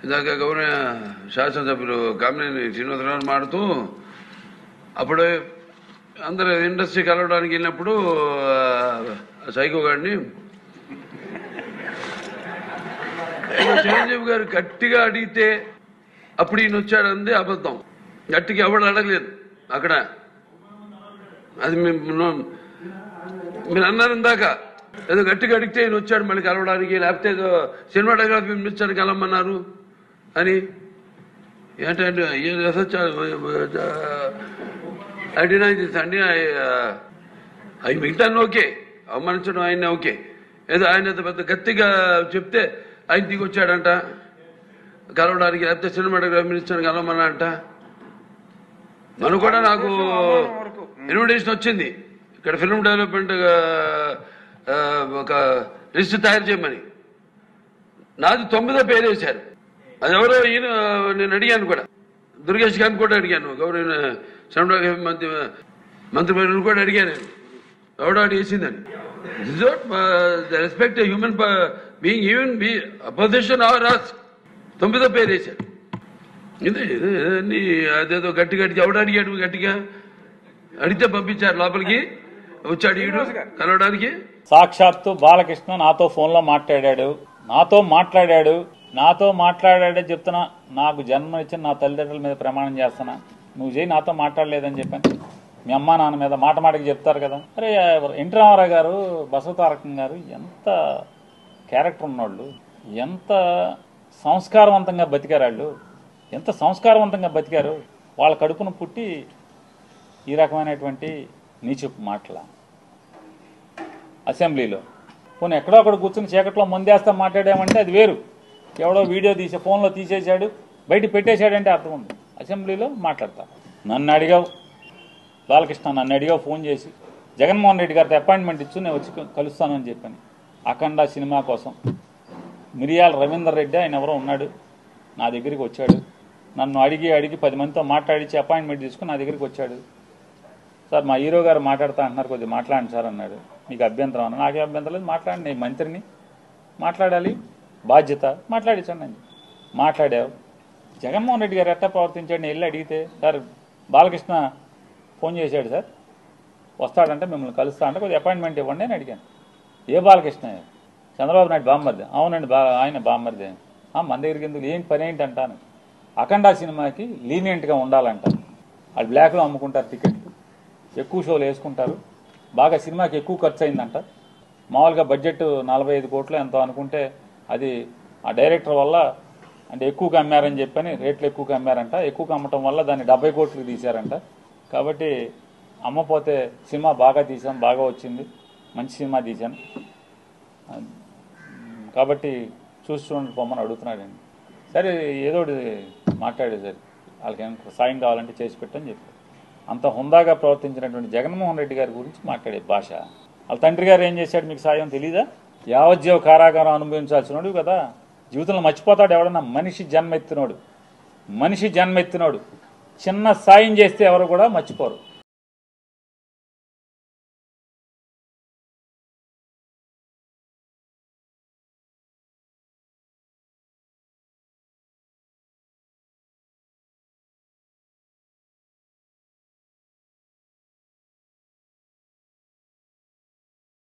ఇందాక గౌరవ శాసనసభ్యులు కామినేని శ్రీనివాసరావు మాడుతూ అప్పుడు అందరూ ఇండస్ట్రీ కలవడానికి వెళ్ళినప్పుడు సైకో గారిని చిరంజీవి గారు గట్టిగా అడిగితే అప్పుడు ఈయన వచ్చాడంది అబద్ధం. గట్టిగా ఎవడు అడగలేదు అక్కడ. అది మీరు అన్నారు ఇందాక, ఏదో గట్టిగా అడిగితే ఈయన వచ్చాడు మళ్ళీ కలవడానికి, లేకపోతే ఏదో సినిమాటోగ్రఫీ మినిస్టర్ని కలవమన్నారు అని. ఏంటంటే అడిగినా అండి అవి మిగతాన్ని ఓకే, అవమానించడం ఆయన ఓకే, ఏదో ఆయన పెద్ద గట్టిగా చెప్తే ఆయన దిగి వచ్చాడంట కలవడానికి, లేకపోతే సినిమాటోగ్రఫీ మినిస్టర్ని కలవమన్నా అంట. మనం కూడా నాకు ఇన్విటేషన్ వచ్చింది ఇక్కడ ఫిల్మ్ డెవలప్మెంట్ ఒక లిస్ట్ తయారు చేయమని. నాది 9వ పేరు వేశారు. అది ఎవరో ఈయన నేను అడిగాను కూడా, దుర్గేష్ గారిని కూడా అడిగాను, గౌరవ సినిమాటోగ్రఫీ మంత్రి కూడా అడిగాను ఎవడో అడిగేసిందని. Respect human being, even opposition are us. 9వ పేరు వేశారు. అదేదో గట్టి ఎవడు అడిగాడు, గట్టిగా అడిగితే పంపించారు లోపలికి, వచ్చాడు ఈడు కలవడానికి. సాక్షాత్తు బాలకృష్ణ నాతో ఫోన్లో మాట్లాడాడే చెప్తున్నా. నాకు జన్మనిచ్చిన నా తల్లిదండ్రుల మీద ప్రమాణం చేస్తున్నా, నువ్వు చేయి నాతో మాట్లాడలేదని చెప్పాను. మీ అమ్మా నాన్న మీద మాటకి చెప్తారు కదా. అరే ఎన్టీ రామారావు గారు, బసవతారకం గారు ఎంత క్యారెక్టర్ ఉన్నవాళ్ళు, ఎంత సంస్కారవంతంగా బతికారు వాళ్ళు, ఎంత సంస్కారవంతంగా బతికారు. వాళ్ళ కడుపును పుట్టి ఈ రకమైనటువంటి నీచపు మాటల అసెంబ్లీలో. పోనీ ఎక్కడో అక్కడ కూర్చుని చీకట్లో ముందేస్తా మాట్లాడామంటే అది వేరు. ఎవడో వీడియో తీసి ఫోన్లో తీసేశాడు, బయట పెట్టేశాడంటే అర్థం ఉంది. అసెంబ్లీలో మాట్లాడతా. నన్ను అడిగావు బాలకృష్ణ, ఫోన్ చేసి జగన్మోహన్ రెడ్డి గారితో అపాయింట్మెంట్ ఇచ్చు, నేను వచ్చి కలుస్తానని చెప్పాను. అఖండ సినిమా కోసం మిరియాల రవీందర్ రెడ్డి ఆయన ఎవరో ఉన్నాడు, నా దగ్గరికి వచ్చాడు. నన్ను అడిగి 10 మందితో మాట్లాడించి అపాయింట్మెంట్ తీసుకుని నా దగ్గరికి వచ్చాడు. సార్ మా హీరో గారు మాట్లాడుతా అంటున్నారు, కొద్దిగా మాట్లాడండి సార్ అన్నాడు. మీకు అభ్యంతరం అన్నా, నాకే అభ్యంతరం లేదు, మాట్లాడండి, నేను మంత్రిని, మాట్లాడాలి, బాధ్యత, మాట్లాడించండి అని మాట్లాడావు. జగన్మోహన్ రెడ్డి గారు ఎట్టా ప్రవర్తించాడు నేను వెళ్ళి అడిగితే, సార్ బాలకృష్ణ ఫోన్ చేశాడు సార్, వస్తాడంటే మిమ్మల్ని కలుస్తా అంటే కొద్దిగా అపాయింట్మెంట్ ఇవ్వండి అని అడిగాను. ఏ బాలకృష్ణ? చంద్రబాబు నాయుడు బామ్మర్ది. అవునండి ఆయన బామ్మర్ది. మన దగ్గరికి ఎందుకు, ఏం పని ఏంటి అంటాను. అఖండ సినిమాకి లీనియంట్గా ఉండాలంట. వాళ్ళు బ్లాక్లో అమ్ముకుంటారు టికెట్లు, ఎక్కువ షోలు వేసుకుంటారు, బాగా సినిమాకి ఎక్కువ ఖర్చు అయిందంట. మామూలుగా బడ్జెట్ 45 కోట్లు ఎంతో అనుకుంటే అది ఆ డైరెక్టర్ వల్ల అంటే ఎక్కువగా అమ్మారని చెప్పని రేట్లు ఎక్కువగా అమ్మారంట. ఎక్కువగా అమ్మటం వల్ల దాన్ని 70 కోట్లకు తీశారంట. కాబట్టి అమ్మపోతే సినిమా బాగా తీసాం, బాగా వచ్చింది, మంచి సినిమా తీశాను కాబట్టి చూడండి పొమ్మని అడుగుతున్నాడండి. సరే ఏదో మాట్లాడే సరే వాళ్ళకి ఏమైనా సాయం కావాలంటే చేసి పెట్టని చెప్పి అంత హుందాగా ప్రవర్తించినటువంటి జగన్మోహన్ రెడ్డి గారి గురించి మాట్లాడే భాష. వాళ్ళ తండ్రి గారు ఏం చేశాడు మీకు సాయం తెలీదా? యావజ్జీవ కారాగారం అనుభవించాల్సినోడు కదా. జీవితంలో మర్చిపోతాడు ఎవడన్నా? మనిషి జన్మెత్తినోడు చిన్న సాయం చేస్తే ఎవరు కూడా మర్చిపోరు.